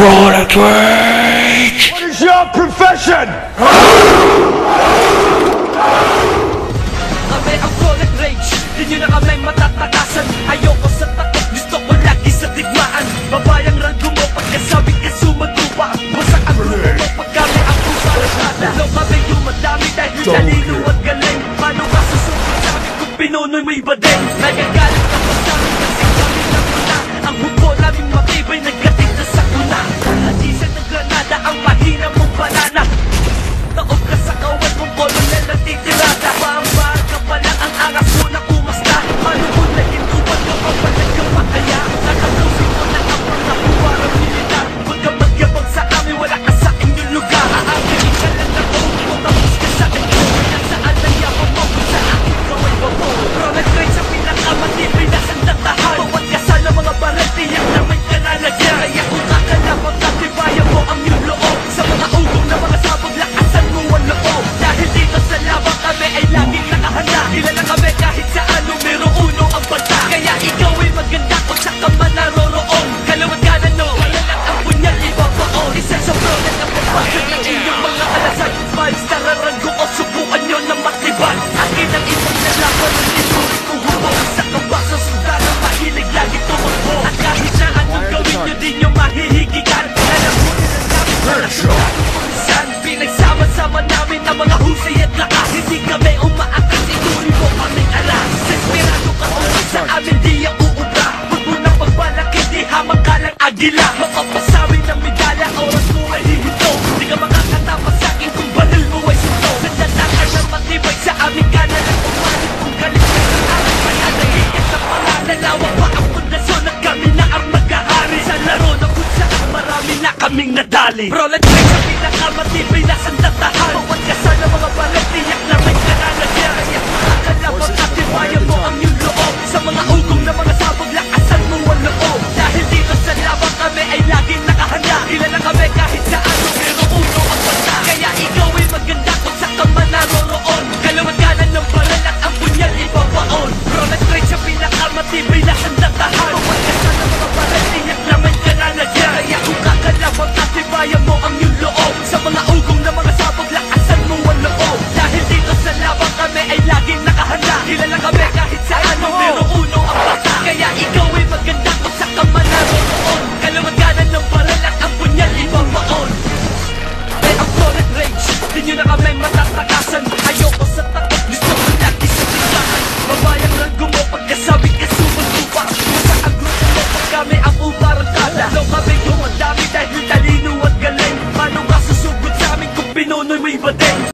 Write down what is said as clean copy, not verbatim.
Product Rage! What is your profession? Kami ang Product Rage, di nyo na kami matatakasan. Ayoko sa takot, gusto ko lagi sa digmaan. Babayang ranggo mo, pagkasabing ka sumatupa. Wasak ang grupo mo, pag kami ang puparasada. Lo kami dumadami dahil talino at galing. Paano ka susunod sa amin kung pinunoy mo'y badeng? Nagagalit ka pa sa amin kasi kami lang muna. Ang hubo namin matibay, nagkatid na sa kuna. Hatisan ng granada, ang mahina mong banana. Taob ka sa kawan mong kolonel na titirada. Paambar ka pa lang, ang angas mo na umasta. Paano mo na hintupan ka pa pa nagkapakaya? Nakatausip mo na ang mga buwarang militar. Huwag ka magyabang sa amin, wala ka sa inyong lugar. Aangin ka lang na kung tapos ka sa inyo. Kaya saan ang yaman mo kung sa akin kaway babo? Product Rage sa pinakamatibay na sandatahan. Bawat kasal ng mga baril, tiyak na may kalalagyan. Kaya kung kakalapang katibayan mo ang iyong loob. Sa mga ugong na mga sabog, lakasan mo ang loob. Dahil dito sa labang kami ay laging nakahanda. Kilala kami kahit saan, numero uno ang banta. Kaya ikaw ay maganda kung sa ka man naroroon. Kalawat kanan no, wala lang ang punyal ibabaon. Isa sa product ang pagbasag ng inyong mga alasan. Vibes nararanggo o subukan nyo na matibay. Akin ang ibang nalaman ng isuri kong hubo. Sa kabasa suda ng mahilig lagi tumakbo. At kahit na anong gawin nyo di nyo mahihigigan. Alam mo nilang namin malasutan ng pulisan. Pinagsama-sama namin ang mga husay at lakas. Hindi kami umaakas, ituri mo kaming alas. Desperado ka ulit sa amin, di ang uubra. Huwag mo na pagbalak, hindi hamang ka lang agila. Mapapasawi ng medalya, oras mo ay hihinto. Di ka makakatapas sa akin kung balil mo ay sunto. Sandata ka na matibay, sa amin ka na lang umalit. Kung galit ka sa akin, pananahiin sa pangalalawa pa ang pundasyon at kami na ang mag-ahari. Sa laro na kung saan marami na kaming nadali. Product Rage sa pinakamatibay na sandatahan. Bawat kasal ng mga baril, tiyak na may kalalagyan. Kaya kung kakalapang katibayan mo ang iyong loob. Sa mga ugo